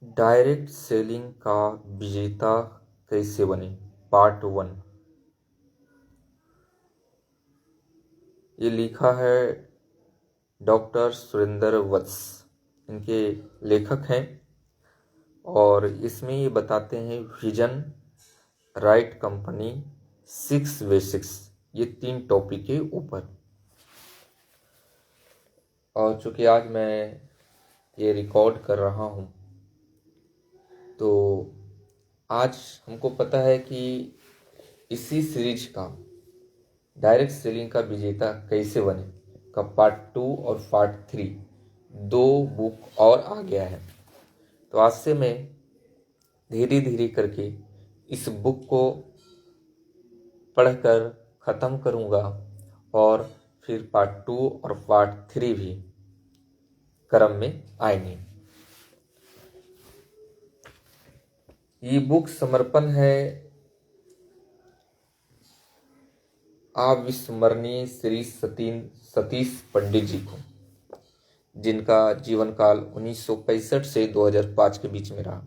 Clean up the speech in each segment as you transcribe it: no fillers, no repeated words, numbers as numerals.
Direct selling का विजेता कैसे बने, पार्ट 1। ये लिखा है डॉक्टर सुरेंद्र वत्स, इनके लेखक हैं। और इसमें ये बताते हैं विजन, राइट कंपनी, 6 बेसिक्स, ये 3 टॉपिक के ऊपर। और चूंकि आज मैं ये रिकॉर्ड कर रहा हूँ तो आज हमको पता है कि इसी सीरीज का डायरेक्ट सेलिंग का विजेता कैसे बने का पार्ट 2 और पार्ट 3 2 बुक और आ गया है। तो आज से मैं धीरे धीरे करके इस बुक को पढ़कर ख़त्म करूँगा और फिर पार्ट 2 और पार्ट 3 भी क्रम में आएंगे। ये बुक समर्पण है अविस्मरणीय श्री सतीश पंडित जी को, जिनका जीवन काल 1965 से 2005 के बीच में रहा।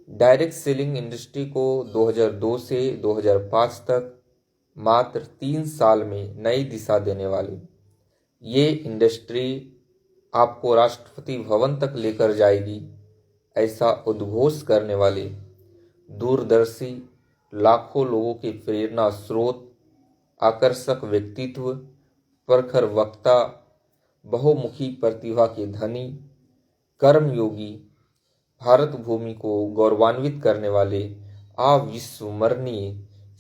डायरेक्ट सेलिंग इंडस्ट्री को 2002 से 2005 तक मात्र 3 साल में नई दिशा देने वाली ये इंडस्ट्री आपको राष्ट्रपति भवन तक लेकर जाएगी, ऐसा उद्घोष करने वाले दूरदर्शी लाखों लोगों के प्रेरणा स्रोत, आकर्षक व्यक्तित्व, प्रखर वक्ता, बहुमुखी प्रतिभा के धनी, कर्मयोगी, भारत भूमि को गौरवान्वित करने वाले अविस्मरणीय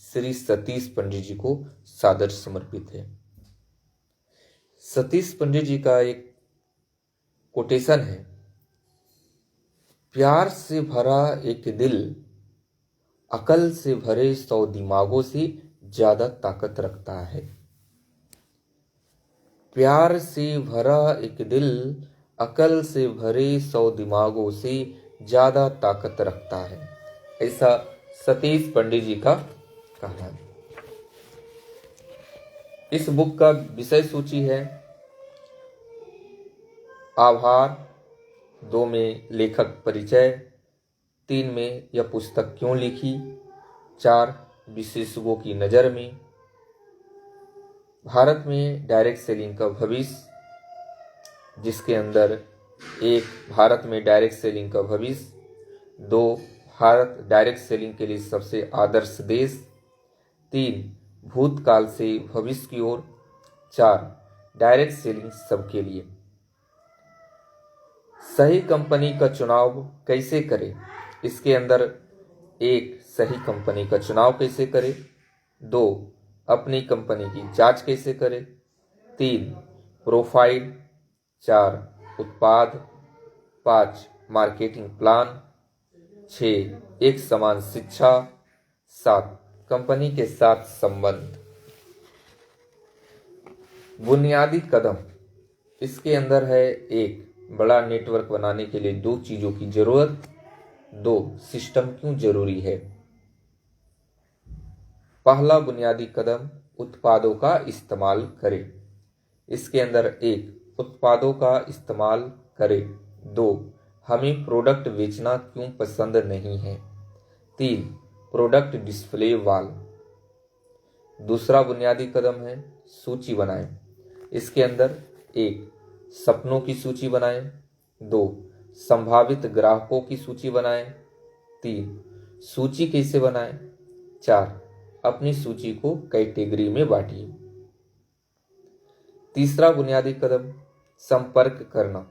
श्री सतीश पंडित जी को सादर समर्पित है। सतीश पंडित जी का एक कोटेशन है, प्यार से भरा एक दिल अकल से भरे 100 दिमागों से ज्यादा ताकत रखता है। प्यार से भरा एक दिल अकल से भरे 100 दिमागों से ज्यादा ताकत रखता है, ऐसा सतीश पंडित जी का कहना है। इस बुक का विषय सूची है आभार, 2 में लेखक परिचय, 3 में यह पुस्तक क्यों लिखी, 4 विशेषज्ञों की नज़र में, भारत में डायरेक्ट सेलिंग का भविष्य, जिसके अंदर 1 भारत में डायरेक्ट सेलिंग का भविष्य, 2 भारत डायरेक्ट सेलिंग के लिए सबसे आदर्श देश, 3 भूतकाल से भविष्य की ओर, 4 डायरेक्ट सेलिंग सबके लिए। सही कंपनी का चुनाव कैसे करें, इसके अंदर 1 सही कंपनी का चुनाव कैसे करें, 2 अपनी कंपनी की जांच कैसे करें, 3 प्रोफाइल, 4 उत्पाद, 5 मार्केटिंग प्लान, 6 एक समान शिक्षा, 7 कंपनी के साथ संबंध। बुनियादी कदम, इसके अंदर है 1 बड़ा नेटवर्क बनाने के लिए 2 चीजों की जरूरत, 2 सिस्टम क्यों जरूरी है। पहला बुनियादी कदम, उत्पादों का इस्तेमाल करें। इसके अंदर 1 उत्पादों का इस्तेमाल करें, 2 हमें प्रोडक्ट बेचना क्यों पसंद नहीं है, 3 प्रोडक्ट डिस्प्ले वाल। दूसरा बुनियादी कदम है सूची बनाएं। इसके अंदर 1 सपनों की सूची बनाएं, 2 संभावित ग्राहकों की सूची बनाएं, 3 सूची कैसे बनाएं, 4 अपनी सूची को कैटेगरी में बांटिए। तीसरा बुनियादी कदम संपर्क करना।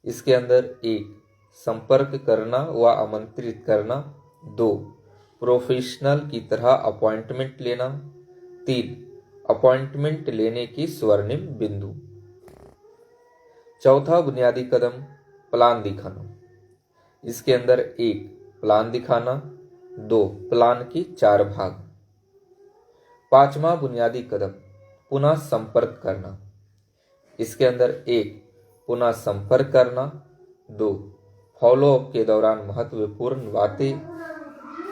इसके अंदर 1 संपर्क करना व आमंत्रित करना, 2 प्रोफेशनल की तरह अपॉइंटमेंट लेना, 3 अपॉइंटमेंट लेने की स्वर्णिम बिंदु। चौथा बुनियादी कदम प्लान दिखाना। इसके अंदर 1 प्लान दिखाना, 2 प्लान की 4 भाग। पांचवा बुनियादी कदम पुनः संपर्क करना। इसके अंदर 1 पुनः संपर्क करना, 2 फॉलोअप के दौरान महत्वपूर्ण बातें,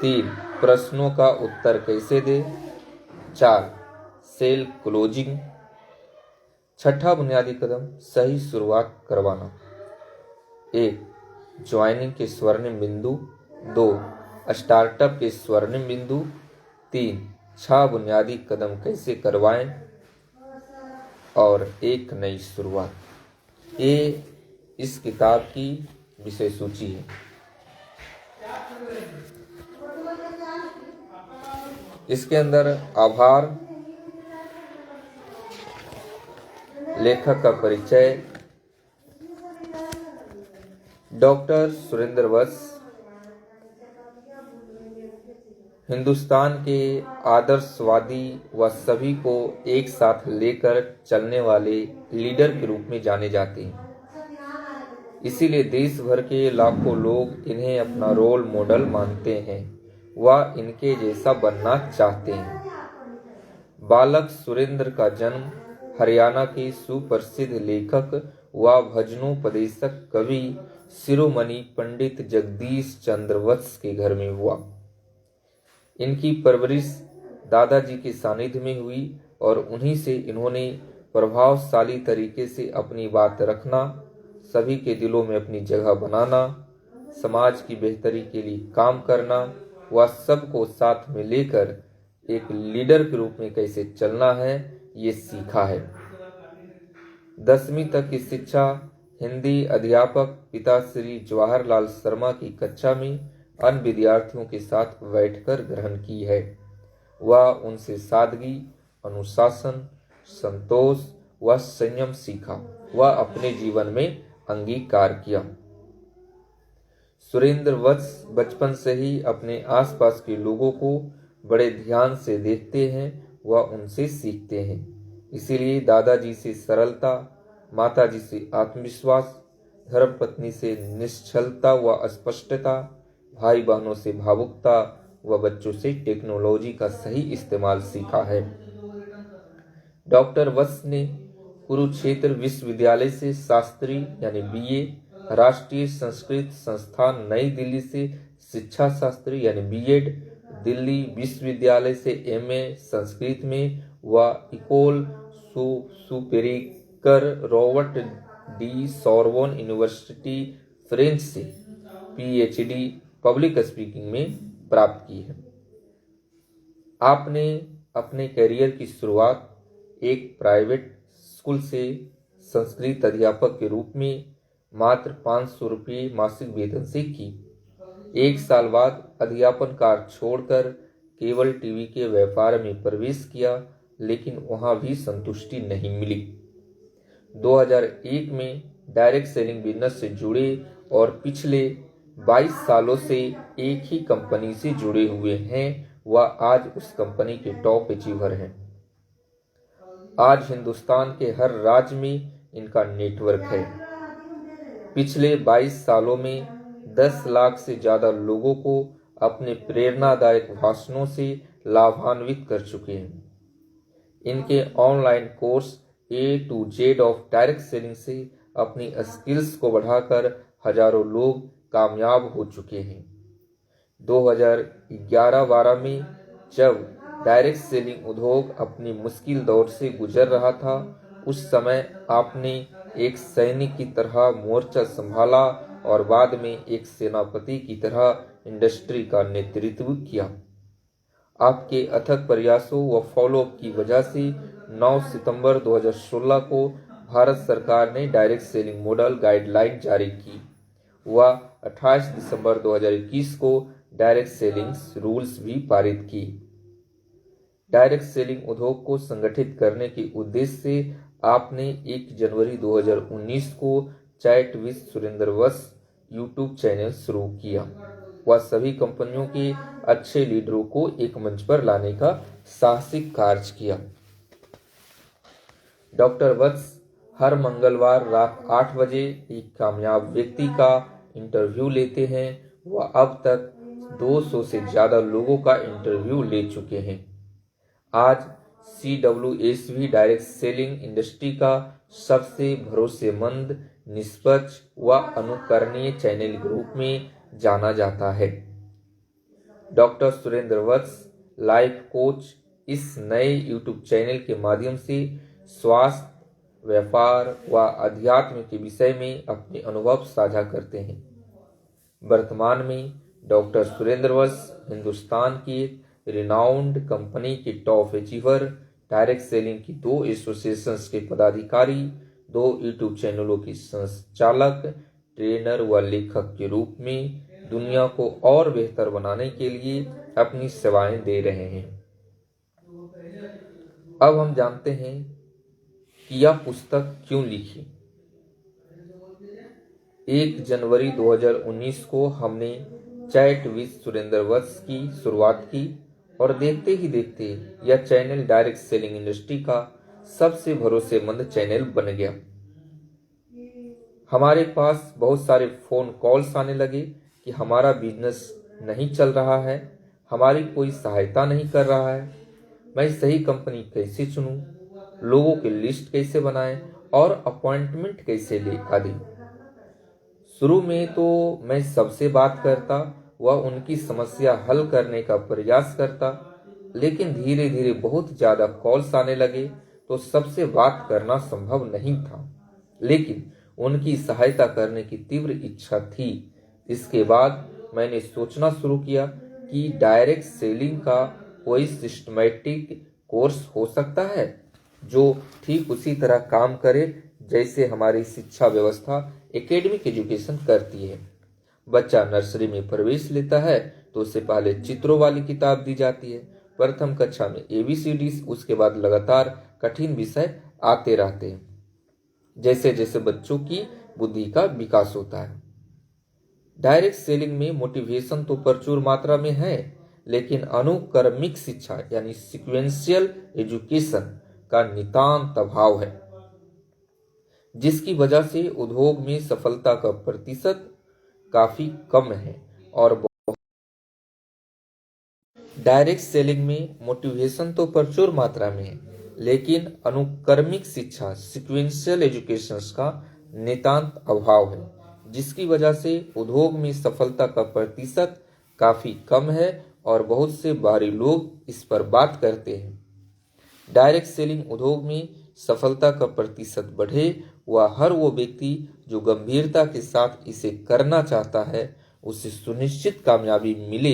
3 प्रश्नों का उत्तर कैसे दें, 4 सेल क्लोजिंग। छठा बुनियादी कदम सही शुरुआत करवाना। 1 ज्वाइनिंग के स्वर्णिम बिंदु। 2 स्टार्टअप के स्वर्णिम बिंदु। 3 6 बुनियादी कदम कैसे करवाएं और एक नई शुरुआत। ये इस किताब की विषय सूची है। इसके अंदर आभार, लेखक का परिचय। डॉक्टर सुरेंद्र वत्स हिंदुस्तान के आदर्शवादी व सभी को एक साथ लेकर चलने वाले लीडर के रूप में जाने जाते हैं। इसीलिए देश भर के लाखों लोग इन्हें अपना रोल मॉडल मानते हैं व इनके जैसा बनना चाहते हैं। बालक सुरेंद्र का जन्म हरियाणा के सुप्रसिद्ध लेखक व भजनोपदेशक कवि शिरोमणि पंडित जगदीश चंद्र वत्स के घर में हुआ। इनकी परवरिश दादाजी के सानिध्य में हुई और उन्हीं से इन्होंने प्रभावशाली तरीके से अपनी बात रखना, सभी के दिलों में अपनी जगह बनाना, समाज की बेहतरी के लिए काम करना व सबको साथ में लेकर एक लीडर के रूप में कैसे चलना है, ये सीखा है। 10वीं तक की शिक्षा हिंदी अध्यापक पिता श्री जवाहरलाल शर्मा की कक्षा में अन्य विद्यार्थियों के साथ बैठकर ग्रहण की है। वह उनसे सादगी, अनुशासन, संतोष व संयम सीखा व अपने जीवन में अंगीकार किया। सुरेंद्र वत्स बचपन से ही अपने आसपास के लोगों को बड़े ध्यान से देखते हैं व उनसे सीखते हैं। इसीलिए दादाजी से सरलता, माताजी से आत्मविश्वास, धर्मपत्नी से निश्चलता व स्पष्टता, भाई बहनों से भावुकता व बच्चों से टेक्नोलॉजी का सही इस्तेमाल सीखा है। डॉक्टर वत्स ने कुरुक्षेत्र विश्वविद्यालय से शास्त्री यानी बीए, राष्ट्रीय संस्कृत संस्थान नई दिल्ली से शिक्षा शास्त्री यानी बीएड, दिल्ली विश्वविद्यालय से एमए संस्कृत में व इकोल superior Robert D Sorbonne university French से पीएचडी पब्लिक स्पीकिंग में प्राप्त की है। आपने अपने करियर की शुरुआत एक प्राइवेट स्कूल से संस्कृत अध्यापक के रूप में मात्र 500 रुपये मासिक वेतन से की। 1 साल बाद अध्यापन कार्य छोड़कर केबल टीवी के व्यापार में प्रवेश किया, लेकिन वहां भी संतुष्टि नहीं मिली। 2001 में डायरेक्ट सेलिंग बिजनेस से जुड़े और पिछले 22 सालों से एक ही कंपनी से जुड़े हुए हैं व आज उस कंपनी के टॉप अचीवर हैं। आज हिंदुस्तान के हर राज्य में इनका नेटवर्क है। पिछले 22 सालों में 10 लाख से ज्यादा लोगों को अपने प्रेरणादायक भाषणों से लाभान्वित कर चुके हैं। इनके online course A to Z of direct selling से अपनी स्किल्स को बढ़ाकर हजारों लोग कामयाब हो चुके हैं। 2011-12 में जब डायरेक्ट सेलिंग उद्योग अपनी मुश्किल दौर से गुजर रहा था, उस समय आपने एक सैनिक की तरह मोर्चा संभाला और बाद में एक सेनापति की तरह इंडस्ट्री का नेतृत्व किया। आपके अथक प्रयासों व फॉलोअप की वजह से 9 सितंबर 2016 को भारत सरकार ने डायरेक्ट सेलिंग मॉडल गाइडलाइन जारी की व 28 दिसंबर 2021 को डायरेक्ट सेलिंग रूल्स भी पारित की। डायरेक्ट सेलिंग उद्योग को संगठित करने के उद्देश्य से आपने 1 जनवरी 2019 को chat with Surendra Vats YouTube channel शुरू किया व सभी कंपनियों के अच्छे लीडरों को एक मंच पर लाने का साहसिक कार्य किया। डॉक्टर वत्स हर मंगलवार रात 8 बजे एक कामयाब व्यक्ति का इंटरव्यू लेते हैं। वह अब तक 200 से ज्यादा लोगों का इंटरव्यू ले चुके हैं। आज CWS भी डायरेक्ट सेलिंग इंडस्ट्री का सबसे भरोसेमंद, निष्पक्ष व अनुकरणीय चैनल के रूप में जाना जाता है। डॉक्टर सुरेंद्र वत्स लाइफ कोच इस नए यूट्यूब चैनल के माध्यम से स्वास्थ्य, व्यापार व अध्यात्म के विषय में अपने अनुभव साझा करते हैं। वर्तमान में डॉक्टर सुरेंद्र वत्स हिंदुस्तान की एक रिनाउंड कंपनी के टॉप अचीवर, डायरेक्ट सेलिंग की 2 एसोसिएशंस के पदाधिकारी, 2 यूट्यूब चैनलों की संचालक, ट्रेनर व लेखक के रूप में दुनिया को और बेहतर बनाने के लिए अपनी सेवाएं दे रहे हैं। अब हम जानते हैं कि यह पुस्तक क्यों लिखी। 1 जनवरी 2019 को हमने चैट विद सुरेंद्र वत्स की शुरुआत की और देखते ही देखते यह चैनल डायरेक्ट सेलिंग इंडस्ट्री का सबसे भरोसेमंद चैनल बन गया। हमारे पास बहुत सारे फोन कॉल्स आने लगे कि हमारा बिजनेस नहीं चल रहा है, हमारी कोई सहायता नहीं कर रहा है, मैं सही कंपनी कैसे चुनूं, लोगों की लिस्ट कैसे बनाएं और अपॉइंटमेंट कैसे ले आदि। शुरू में तो मैं सबसे बात करता व उनकी समस्या हल करने का प्रयास करता, लेकिन धीरे धीरे बहुत ज्यादा कॉल्स आने लगे तो सबसे बात करना संभव नहीं था, लेकिन उनकी सहायता करने की तीव्र इच्छा थी। इसके बाद मैंने सोचना शुरू किया कि डायरेक्ट सेलिंग का कोई सिस्टमैटिक कोर्स हो सकता है जो ठीक उसी तरह काम करे जैसे हमारी शिक्षा व्यवस्था एकेडमिक एजुकेशन करती है। बच्चा नर्सरी में प्रवेश लेता है तो उससे पहले चित्रों वाली किताब दी जाती है। प्रथम कक्षा में ABCD, उसके बाद लगातार कठिन विषय आते रहते हैं जैसे जैसे बच्चों की बुद्धि का विकास होता है। डायरेक्ट सेलिंग में मोटिवेशन तो प्रचुर मात्रा में है, लेकिन अनुक्रमिक शिक्षा यानी सीक्वेंशियल एजुकेशन का नितांत अभाव है, जिसकी वजह से उद्योग में सफलता का प्रतिशत काफी कम है। और डायरेक्ट सेलिंग में मोटिवेशन तो प्रचुर मात्रा में है, लेकिन अनुक्रमिक शिक्षा सीक्वेंशियल एजुकेशन का नितांत अभाव है, जिसकी वजह से उद्योग में सफलता का प्रतिशत काफी कम है और बहुत से बाहरी लोग इस पर बात करते हैं। डायरेक्ट सेलिंग उद्योग में सफलता का प्रतिशत बढ़े व हर वो व्यक्ति जो गंभीरता के साथ इसे करना चाहता है उसे सुनिश्चित कामयाबी मिले,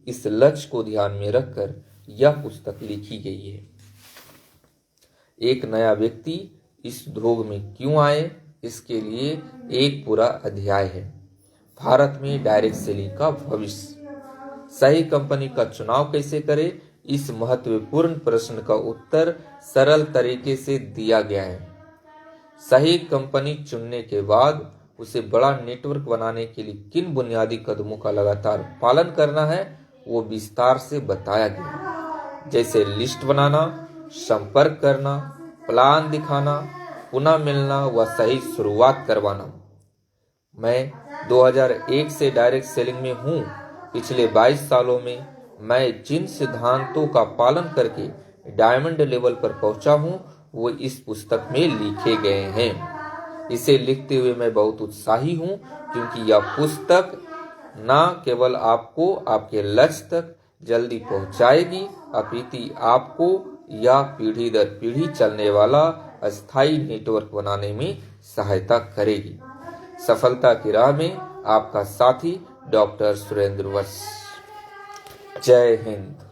इस लक्ष्य को ध्यान में रखकर यह पुस्तक लिखी गई है। एक नया व्यक्ति इस उद्योग में क्यों आए, इसके लिए एक पूरा अध्याय है। भारत में डायरेक्ट सेलिंग का भविष्य, सही कंपनी का चुनाव कैसे करें, इस महत्वपूर्ण प्रश्न का उत्तर सरल तरीके से दिया गया है। सही कंपनी चुनने के बाद उसे बड़ा नेटवर्क बनाने के लिए किन बुनियादी कदमों का लगातार पालन करना है वो विस्तार से बताया गया, जैसे लिस्ट बनाना, संपर्क करना, प्लान दिखाना, पुनः मिलना व सही शुरुआत करवाना। मैं 2001 से डायरेक्ट सेलिंग में हूँ। पिछले 22 सालों में मैं जिन सिद्धांतों का पालन करके डायमंड लेवल पर पहुंचा हूँ वो इस पुस्तक में लिखे गए हैं। इसे लिखते हुए मैं बहुत उत्साही हूँ, क्योंकि यह पुस्तक न केवल आपको आपके लक्ष्य तक जल्दी पहुंचाएगी, अपितु आपको यह पीढ़ी दर पीढ़ी चलने वाला अस्थायी नेटवर्क बनाने में सहायता करेगी। सफलता की राह में आपका साथी डॉक्टर सुरेंद्र वत्स। जय हिंद।